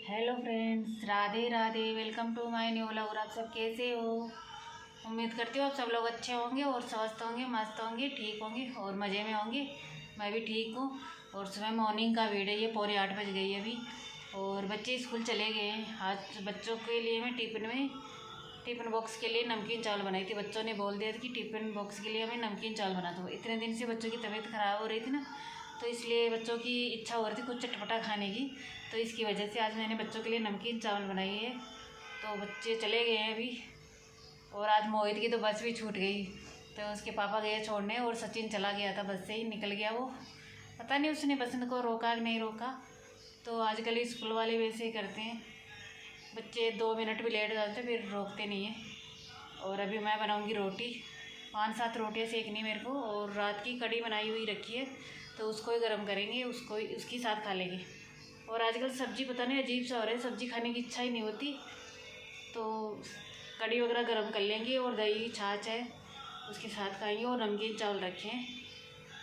Hello friends, Radhe Radhe. Welcome to my new vlog. आप सब कैसे हो? उम्मीद करती हूँ आप सब लोग अच्छे होंगे और स्वस्थ होंगे, मस्त होंगे, ठीक होंगे और मज़े में होंगे। मैं भी ठीक हूँ। और सुबह मॉर्निंग का वीडियो, ये पौने 8 बज गई है अभी और बच्चे स्कूल चले गए हैं। आज बच्चों के लिए मैं टिफ़िन बॉक्स के लिए नमकीन चावल बनाई थी। बच्चों ने बोल दिया था कि टिफ़िन बॉक्स के लिए हमें नमकीन चावल बना दो। इतने दिन से बच्चों की तबीयत ख़राब हो रही थी ना, तो इसलिए बच्चों की इच्छा हो रही थी कुछ चटपटा खाने की। तो इसकी वजह से आज मैंने बच्चों के लिए नमकीन चावल बनाई है। तो बच्चे चले गए हैं अभी। और आज मोहित की तो बस भी छूट गई, तो उसके पापा गए छोड़ने और सचिन चला गया था, बस से ही निकल गया वो। पता नहीं उसने बस को रोका कि नहीं रोका। तो आजकल स्कूल वाले वैसे ही करते हैं, बच्चे 2 मिनट भी लेट हो जाते फिर रोकते नहीं हैं। और अभी मैं बनाऊंगी रोटी, 5-7 रोटियाँ सेकनी मेरे को। और रात की कड़ी बनाई हुई रखी है, तो उसको ही गर्म करेंगे, उसकी साथ खा लेंगे। और आजकल सब्ज़ी पता नहीं अजीब सा हो रहा है, सब्ज़ी खाने की इच्छा ही नहीं होती। तो कड़ी वगैरह गर्म कर लेंगे और दही छाछ है उसके साथ खाएंगे। और नमकीन चावल रखे हैं।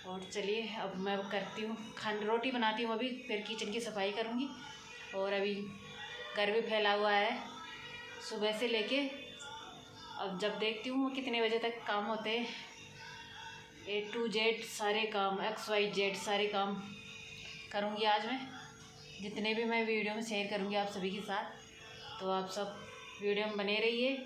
और चलिए अब मैं करती हूँ रोटी बनाती हूँ अभी, फिर किचन की सफाई करूँगी। और अभी घर भी फैला हुआ है सुबह से लेके। अब जब देखती हूँ कितने बजे तक काम होते हैं। A to Z सारे काम, XYZ सारे काम करूँगी आज मैं, जितने भी मैं वीडियो में शेयर करूँगी आप सभी के साथ। तो आप सब वीडियो में बने रहिए।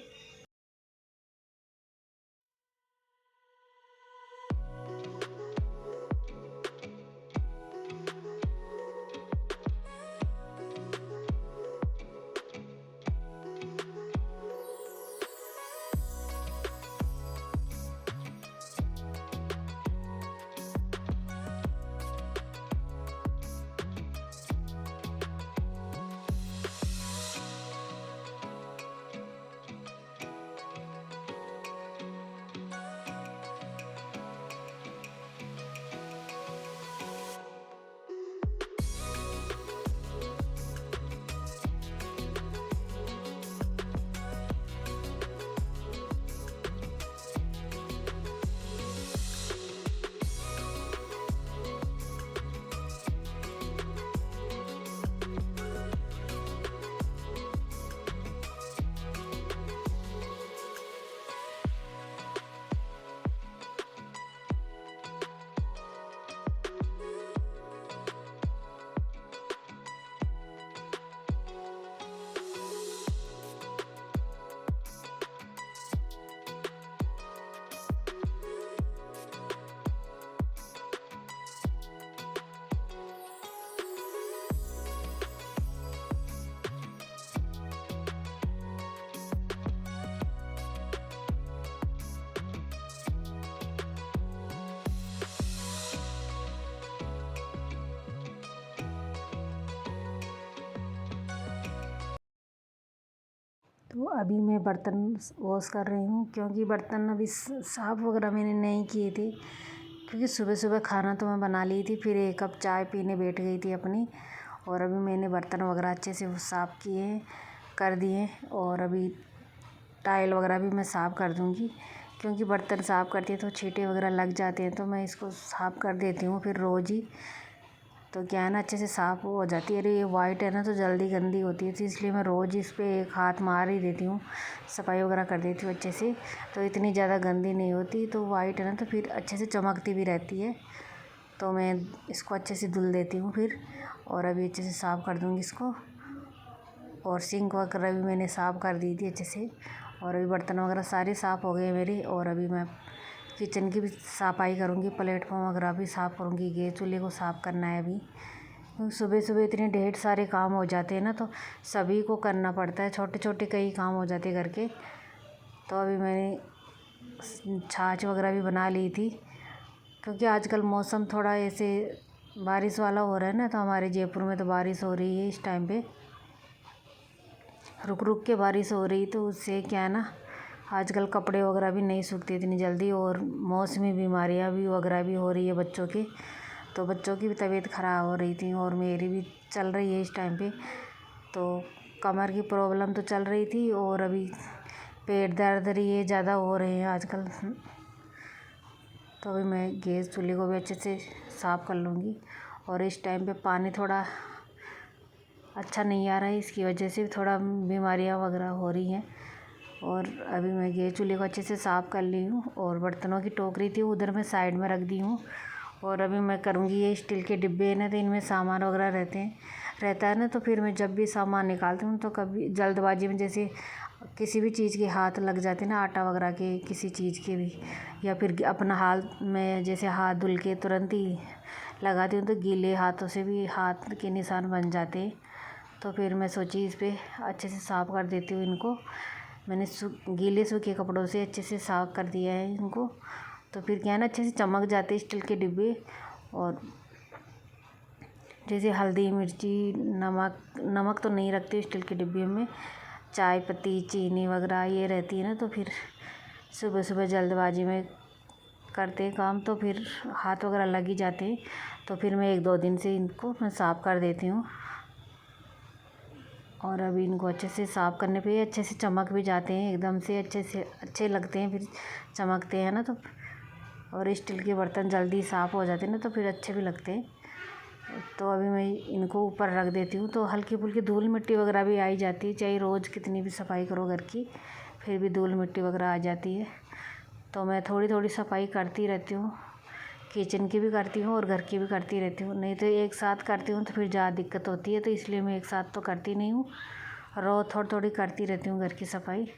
तो अभी मैं बर्तन वॉश कर रही हूँ, क्योंकि बर्तन अभी साफ़ वगैरह मैंने नहीं किए थे। क्योंकि सुबह सुबह खाना तो मैं बना ली थी, फिर 1 कप चाय पीने बैठ गई थी अपनी। और अभी मैंने बर्तन वगैरह अच्छे से साफ़ किए कर दिए। और अभी टाइल वगैरह भी मैं साफ़ कर दूँगी, क्योंकि बर्तन साफ़ करती है तो छींटे वगैरह लग जाते हैं, तो मैं इसको साफ़ कर देती हूँ फिर रोज़ ही। तो क्या है ना, अच्छे से साफ़ हो जाती है। अरे ये वाइट है ना, तो जल्दी गंदी होती है, तो इसलिए मैं रोज़ इस पर एक हाथ मार ही देती हूँ, सफाई वगैरह कर देती हूँ अच्छे से। तो इतनी ज़्यादा गंदी नहीं होती। तो वाइट है ना, तो फिर अच्छे से चमकती भी रहती है। तो मैं इसको अच्छे से धुल देती हूँ फिर। और अभी अच्छे से साफ़ कर दूँगी इसको। और सिंक वगैरह भी मैंने साफ़ कर दी थी अच्छे से। और अभी बर्तन वगैरह सारे साफ़ हो गए मेरे। और अभी मैं किचन की भी सफाई करूँगी, प्लेटफॉर्म वगैरह भी साफ़ करूँगी, गैस चूल्हे को साफ़ करना है अभी। क्योंकि सुबह सुबह इतने ढेर सारे काम हो जाते हैं ना, तो सभी को करना पड़ता है, छोटे छोटे कई काम हो जाते हैं घर के। तो अभी मैंने छाछ वगैरह भी बना ली थी, क्योंकि आजकल मौसम थोड़ा ऐसे बारिश वाला हो रहा है ना। तो हमारे जयपुर में तो बारिश हो रही है इस टाइम पे, रुक रुक के बारिश हो रही। तो उससे क्या है ना, आजकल कपड़े वगैरह भी नहीं सूखते इतनी जल्दी। और मौसमी बीमारियां भी वगैरह भी हो रही है बच्चों की। तो बच्चों की भी तबीयत ख़राब हो रही थी और मेरी भी चल रही है इस टाइम पे। तो कमर की प्रॉब्लम तो चल रही थी, और अभी पेट दर्द ये ज़्यादा हो रहे हैं आजकल। तो अभी मैं गैस चूल्हे को भी अच्छे से साफ़ कर लूँगी। और इस टाइम पे पानी थोड़ा अच्छा नहीं आ रहा है, इसकी वजह से थोड़ा बीमारियां वगैरह हो रही हैं। और अभी मैं ये चूल्हे को अच्छे से साफ़ कर ली हूँ और बर्तनों की टोकरी थी उधर मैं साइड में रख दी हूँ। और अभी मैं करूँगी, ये स्टील के डिब्बे हैं ना, तो इनमें सामान वगैरह रहता है ना, तो फिर मैं जब भी सामान निकालती हूँ तो कभी जल्दबाजी में जैसे किसी भी चीज़ के हाथ लग जाते हैं ना, आटा वगैरह के, किसी चीज़ के भी, या फिर अपना हाथ में जैसे हाथ धुल के तुरंत ही लगाती हूँ तो गीले हाथों से भी हाथ के निशान बन जाते हैं। तो फिर मैं सोची इस पर अच्छे से साफ़ कर देती हूँ इनको। मैंने गीले सूखे कपड़ों से अच्छे से साफ़ कर दिया है इनको। तो फिर क्या है ना, अच्छे से चमक जाते स्टील के डिब्बे। और जैसे हल्दी, मिर्ची, नमक तो नहीं रखते स्टील के डिब्बे में, चाय पत्ती, चीनी वगैरह ये रहती है ना, तो फिर सुबह सुबह जल्दबाजी में करते हैं काम तो फिर हाथ वगैरह लग ही जाते हैं। तो फिर मैं 1-2 दिन से इनको मैं साफ़ कर देती हूँ। और अभी इनको अच्छे से साफ़ करने पे अच्छे से चमक भी जाते हैं, एकदम से अच्छे लगते हैं, फिर चमकते हैं ना। तो और स्टील के बर्तन जल्दी साफ़ हो जाते हैं ना, तो फिर अच्छे भी लगते हैं। तो अभी मैं इनको ऊपर रख देती हूँ। तो हल्की फुल्की धूल मिट्टी वगैरह भी आई जाती है, चाहे रोज़ कितनी भी सफाई करो घर की, फिर भी धूल मिट्टी वगैरह आ जाती है। तो मैं थोड़ी थोड़ी सफाई करती रहती हूँ, किचन की भी करती हूँ और घर की भी करती रहती हूँ। नहीं तो एक साथ करती हूँ तो फिर ज़्यादा दिक्कत होती है, तो इसलिए मैं एक साथ तो करती नहीं हूँ, रोज़ थोड़ी थोड़ी करती रहती हूँ घर की सफाई।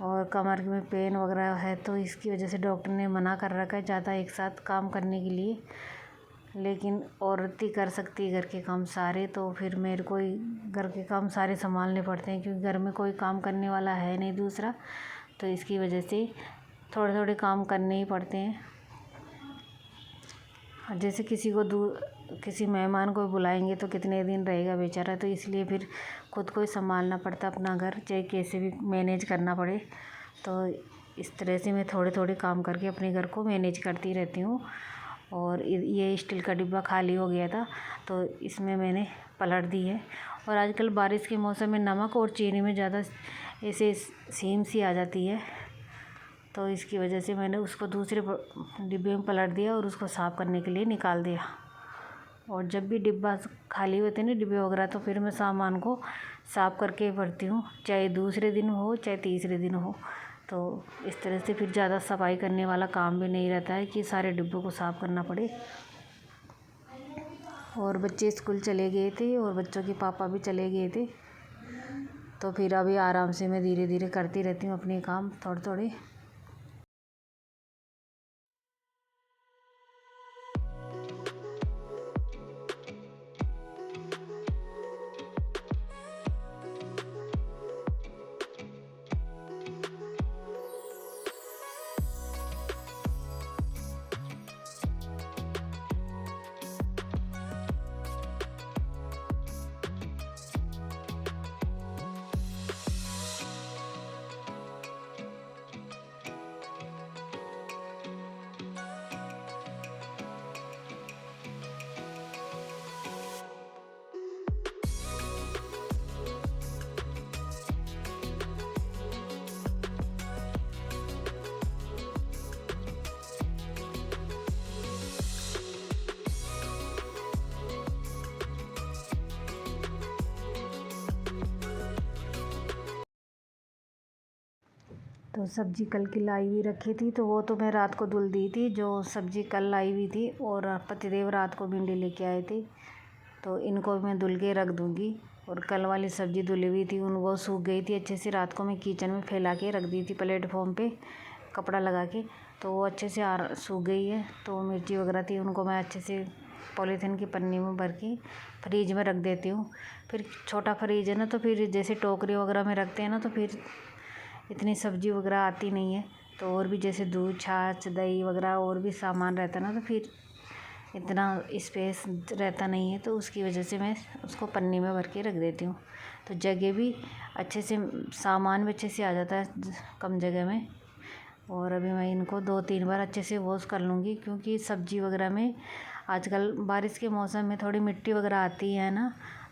और कमर में पेन वगैरह है तो इसकी वजह से डॉक्टर ने मना कर रखा है ज़्यादा एक साथ काम करने के लिए। लेकिन औरत ही कर सकती है घर के काम सारे, तो फिर मेरे को ही घर के काम सारे संभालने पड़ते हैं, क्योंकि घर में कोई काम करने वाला है नहीं दूसरा। तो इसकी वजह से थोड़े थोड़े काम करने ही पड़ते हैं। जैसे किसी मेहमान को बुलाएंगे तो कितने दिन रहेगा बेचारा, तो इसलिए फिर खुद को ही संभालना पड़ता अपना घर, चाहे कैसे भी मैनेज करना पड़े। तो इस तरह से मैं थोड़े थोड़े काम करके अपने घर को मैनेज करती रहती हूँ। और ये स्टील का डिब्बा खाली हो गया था तो इसमें मैंने पलट दी है। और आजकल बारिश के मौसम में नमक और चीनी में ज़्यादा ऐसे सीम सी आ जाती है, तो इसकी वजह से मैंने उसको दूसरे डिब्बे में पलट दिया और उसको साफ़ करने के लिए निकाल दिया। और जब भी डिब्बा खाली होते हैं ना डिब्बे वगैरह, तो फिर मैं सामान को साफ़ करके भरती हूँ, चाहे दूसरे दिन हो चाहे तीसरे दिन हो। तो इस तरह से फिर ज़्यादा सफाई करने वाला काम भी नहीं रहता है कि सारे डिब्बों को साफ़ करना पड़े। और बच्चे स्कूल चले गए थे और बच्चों के पापा भी चले गए थे, तो फिर अभी आराम से मैं धीरे धीरे करती रहती हूँ अपने काम थोड़े थोड़े। तो सब्ज़ी कल की लाई हुई रखी थी, तो वो तो मैं रात को धुल दी थी, जो सब्ज़ी कल लाई हुई थी। और पतिदेव रात को भिंडी लेके आए थे, तो इनको मैं धुल के रख दूँगी। और कल वाली सब्ज़ी धुली हुई थी, वो सूख गई थी अच्छे से, रात को मैं किचन में फैला के रख दी थी प्लेटफॉर्म पे कपड़ा लगा के, तो वो अच्छे से सूख गई है। तो मिर्ची वगैरह थी उनको मैं अच्छे से पॉलीथीन की पन्नी में भर के फ्रीज में रख देती हूँ। फिर छोटा फ्रीज है ना, तो फिर जैसे टोकरी वगैरह में रखते हैं ना, तो फिर इतनी सब्ज़ी वगैरह आती नहीं है। तो और भी जैसे दूध, छाछ, दही वगैरह और भी सामान रहता है ना, तो फिर इतना स्पेस रहता नहीं है, तो उसकी वजह से मैं उसको पन्नी में भर के रख देती हूँ। तो जगह भी अच्छे से, सामान भी अच्छे से आ जाता है कम जगह में। और अभी मैं इनको 2-3 बार अच्छे से वॉश कर लूँगी, क्योंकि सब्ज़ी वगैरह में आजकल बारिश के मौसम में थोड़ी मिट्टी वगैरह आती है ना,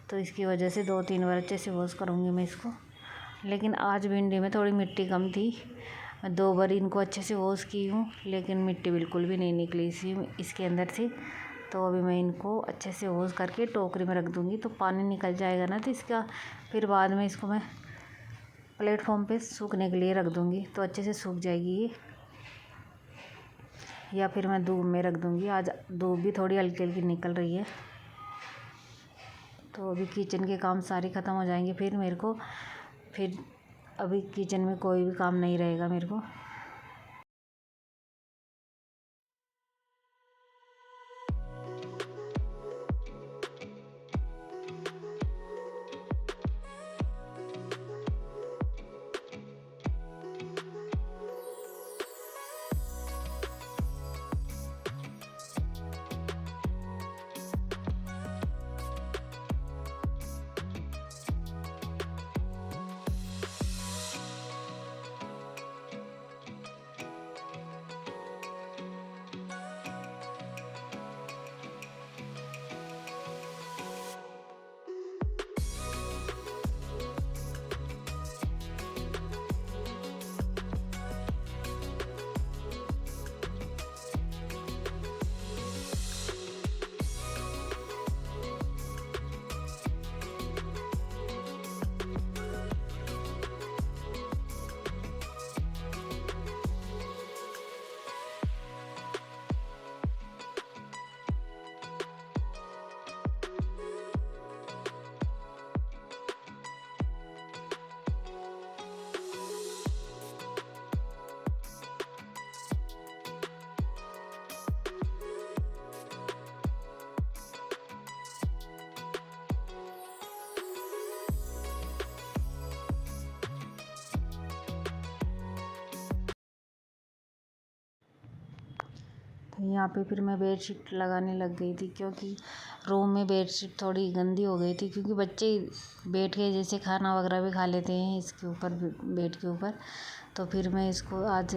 तो इसकी वजह से 2-3 बार अच्छे से वॉश करूँगी मैं इसको। लेकिन आज भिंडी में थोड़ी मिट्टी कम थी, मैं 2 बार इनको अच्छे से वॉश की हूँ, लेकिन मिट्टी बिल्कुल भी नहीं निकली इसके अंदर से। तो अभी मैं इनको अच्छे से वॉश करके टोकरी में रख दूँगी। तो पानी निकल जाएगा ना तो इसका फिर बाद में इसको मैं प्लेटफॉर्म पे सूखने के लिए रख दूँगी, तो अच्छे से सूख जाएगी ये। या फिर मैं धूप में रख दूँगी। आज धूप भी थोड़ी हल्की हल्की निकल रही है। तो अभी किचन के काम सारे ख़त्म हो जाएंगे फिर मेरे को, फिर अभी किचन में कोई भी काम नहीं रहेगा मेरे को। तो यहाँ पे फिर मैं बेडशीट लगाने लग गई थी, क्योंकि रूम में बेडशीट थोड़ी गंदी हो गई थी, क्योंकि बच्चे बैठ के जैसे खाना वगैरह भी खा लेते हैं इसके ऊपर, बेड के ऊपर। तो फिर मैं इसको आज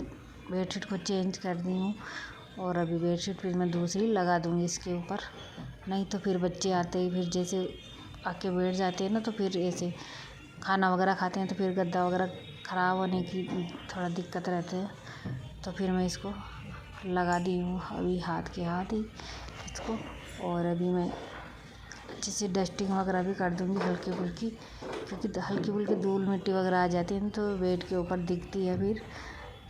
बेडशीट को चेंज कर दी हूँ, और अभी बेडशीट फिर मैं दूसरी लगा दूँगी इसके ऊपर। नहीं तो फिर बच्चे आते ही फिर जैसे आके बैठ जाते हैं ना, तो फिर ऐसे खाना वगैरह खाते हैं तो फिर गद्दा वगैरह ख़राब होने की थोड़ा दिक्कत रहती है। तो फिर मैं इसको लगा दी हूँ अभी हाथ के हाथ ही इसको। और अभी मैं अच्छे से डस्टिंग वगैरह भी कर दूँगी हल्की फुल्की, क्योंकि हल्की फुल्की धूल मिट्टी वगैरह आ जाती है तो बेड के ऊपर दिखती है फिर,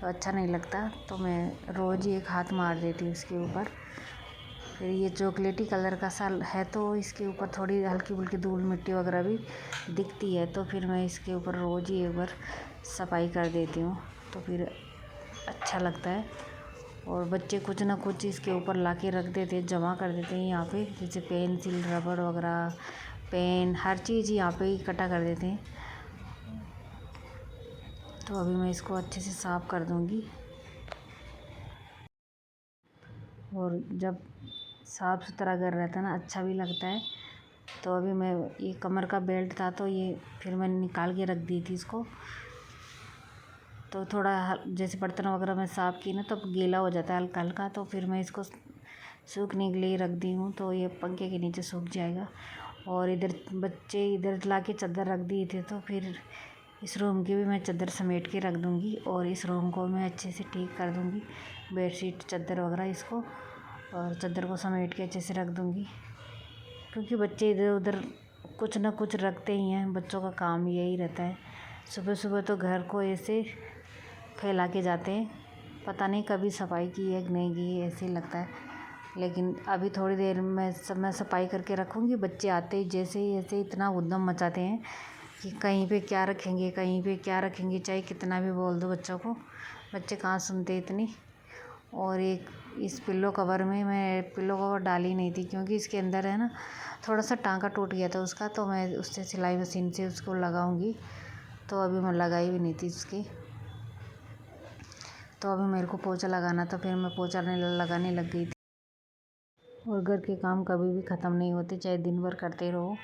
तो अच्छा नहीं लगता। तो मैं रोज़ ही एक हाथ मार देती हूँ इसके ऊपर। फिर ये चॉकलेटी कलर का सा है तो इसके ऊपर थोड़ी हल्की फुल्की धूल मिट्टी वगैरह भी दिखती है, तो फिर मैं इसके ऊपर रोज़ ही एक बार सफाई कर देती हूँ, तो फिर अच्छा लगता है। और बच्चे कुछ ना कुछ इसके ऊपर ला के रख देते हैं, जमा कर देते हैं यहाँ पे, जैसे पेंसिल, रबड़ वगैरह, पेन, हर चीज़ यहाँ पे इकट्ठा कर देते हैं। तो अभी मैं इसको अच्छे से साफ़ कर दूँगी। और जब साफ़ सुथरा घर रहता है ना, अच्छा भी लगता है। तो अभी मैं ये कमर का बेल्ट था तो ये फिर मैंने निकाल के रख दी थी इसको। तो थोड़ा जैसे बर्तन वगैरह मैं साफ़ की ना, तब गीला हो जाता है हल्का हल्का, तो फिर मैं इसको सूखने के लिए रख दी हूँ, तो ये पंखे के नीचे सूख जाएगा। और इधर बच्चे इधर ला के चादर रख दिए थे, तो फिर इस रूम की भी मैं चादर समेट के रख दूँगी, और इस रूम को मैं अच्छे से ठीक कर दूँगी, बेडशीट चादर वगैरह इसको, और चादर को समेट के अच्छे से रख दूँगी। क्योंकि बच्चे इधर उधर कुछ ना कुछ रखते ही हैं, बच्चों का काम यही रहता है। सुबह सुबह तो घर को ऐसे फैला के जाते हैं, पता नहीं कभी सफाई की है कि नहीं की है, ऐसे ही लगता है। लेकिन अभी थोड़ी देर में मैं सफाई करके रखूँगी। बच्चे आते ही जैसे ही ऐसे इतना उद्यम मचाते हैं कि कहीं पे क्या रखेंगे, कहीं पे क्या रखेंगे, चाहे कितना भी बोल दो बच्चों को, बच्चे कहाँ सुनते इतनी। और एक इस पिल्लो कवर में मैं पिल्लो कवर डाली नहीं थी, क्योंकि इसके अंदर है ना थोड़ा सा टाँका टूट गया था उसका, तो मैं उससे सिलाई मशीन से उसको लगाऊंगी। तो अभी मैं लगाई भी नहीं थी उसकी। तो अभी मेरे को पोछा लगाना था, फिर मैं पोछा लगाने लग गई थी। और घर के काम कभी भी ख़त्म नहीं होते, चाहे दिन भर करते रहो।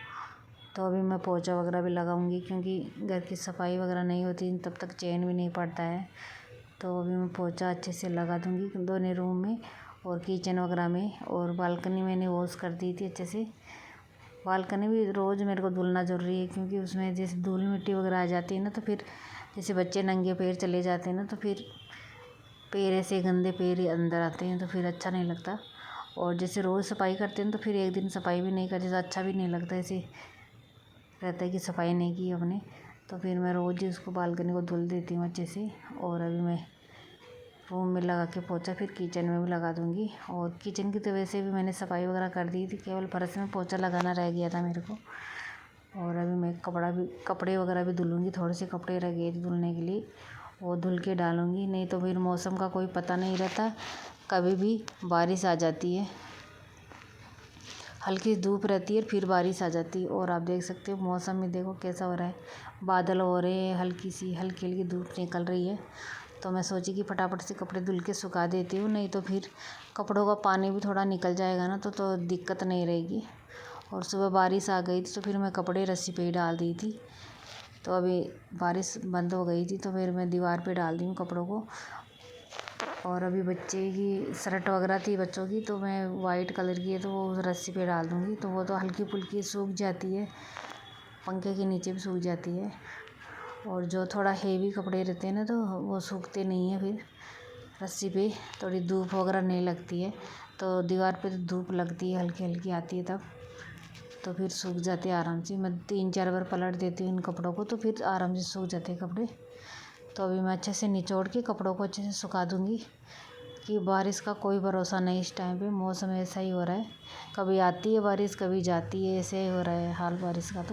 तो अभी मैं पोछा वगैरह भी लगाऊंगी, क्योंकि घर की सफाई वगैरह नहीं होती तब तक चैन भी नहीं पड़ता है। तो अभी मैं पोछा अच्छे से लगा दूँगी दोनों रूम में और किचन वगैरह में। और बालकनी मैंने वॉश कर दी थी अच्छे से। बालकनी भी रोज़ मेरे को धुलना ज़रूरी है, क्योंकि उसमें जैसे धूल मिट्टी वगैरह आ जाती है ना, तो फिर जैसे बच्चे नंगे पैर चले जाते हैं ना, तो फिर पैर ऐसे गंदे पैर अंदर आते हैं, तो फिर अच्छा नहीं लगता। और जैसे रोज़ सफाई करते हैं तो फिर एक दिन सफाई भी नहीं करते तो अच्छा भी नहीं लगता, ऐसे रहता है कि सफाई नहीं की हमने। तो फिर मैं रोज़ ही उसको बालकनी को धुल देती हूँ अच्छे से। और अभी मैं रूम में लगा के पोंछा फिर किचन में भी लगा दूँगी। और किचन की तो वैसे भी मैंने सफाई वगैरह कर दी थी, केवल फर्श में पोंछा लगाना रह गया था मेरे को। और अभी मैं कपड़े वगैरह भी धुलूँगी, थोड़े से कपड़े रह गए थे धुलने के लिए, वो धुल के डालूँगी। नहीं तो फिर मौसम का कोई पता नहीं रहता, कभी भी बारिश आ जाती है, हल्की धूप रहती है फिर बारिश आ जाती है। और आप देख सकते हो मौसम में देखो कैसा हो रहा है, बादल हो रहे हैं, हल्की हल्की धूप निकल रही है। तो मैं सोची कि फटाफट से कपड़े धुल के सुखा देती हूँ, नहीं तो फिर कपड़ों का पानी भी थोड़ा निकल जाएगा ना, तो दिक्कत नहीं रहेगी। और सुबह बारिश आ गई थी तो फिर मैं कपड़े रस्सी पे ही डाल दी थी। तो अभी बारिश बंद हो गई थी तो फिर मैं दीवार पे डाल दी हूँ कपड़ों को। और अभी बच्चे की शर्ट वगैरह थी बच्चों की, तो मैं वाइट कलर की है तो वो रस्सी पे डाल दूँगी, तो वो तो हल्की फुल्की सूख जाती है, पंखे के नीचे भी सूख जाती है। और जो थोड़ा हेवी कपड़े रहते हैं ना तो वो सूखते नहीं हैं, फिर रस्सी पे थोड़ी धूप वगैरह नहीं लगती है, तो दीवार पे तो धूप लगती है, हल्की हल्की आती है तब, तो फिर सूख जाते हैं आराम से। मैं 3-4 बार पलट देती हूँ इन कपड़ों को तो फिर आराम से सूख जाते हैं कपड़े। तो अभी मैं अच्छे से निचोड़ के कपड़ों को अच्छे से सुखा दूँगी, कि बारिश का कोई भरोसा नहीं इस टाइम पे, मौसम ऐसा ही हो रहा है, कभी आती है बारिश कभी जाती है, ऐसे ही हो रहा है हाल बारिश का।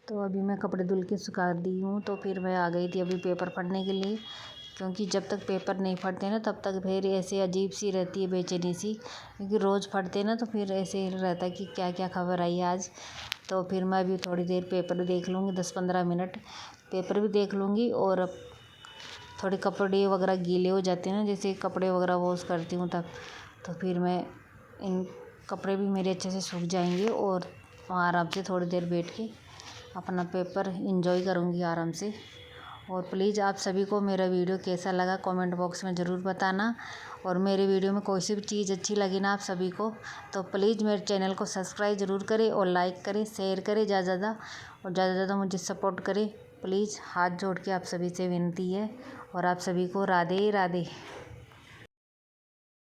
तो अभी मैं कपड़े धुल के सुखा दी हूँ, तो फिर मैं आ गई थी अभी पेपर पढ़ने के लिए, क्योंकि जब तक पेपर नहीं पढ़ते ना तब तक फिर ऐसे अजीब सी रहती है बेचैनी सी, क्योंकि रोज़ पढ़ते ना तो फिर ऐसे रहता है कि क्या क्या खबर आई आज। तो फिर मैं अभी थोड़ी देर पेपर देख लूँगी, 10-15 मिनट पेपर भी देख लूँगी। और थोड़े कपड़े वगैरह गीले हो जाते हैं ना, जैसे कपड़े वगैरह वॉश करती हूँ तब, तो फिर मैं इन कपड़े भी मेरे अच्छे से सूख जाएंगे और वहाँ आराम से थोड़ी देर बैठ के अपना पेपर एंजॉय करूँगी आराम से। और प्लीज़ आप सभी को मेरा वीडियो कैसा लगा कमेंट बॉक्स में ज़रूर बताना। और मेरे वीडियो में कोई सी भी चीज़ अच्छी लगी ना आप सभी को, तो प्लीज़ मेरे चैनल को सब्सक्राइब ज़रूर करें और लाइक करें, शेयर करें ज़्यादा और ज़्यादा मुझे सपोर्ट करें। प्लीज़ हाथ जोड़ के आप सभी से विनती है। और आप सभी को राधे राधे।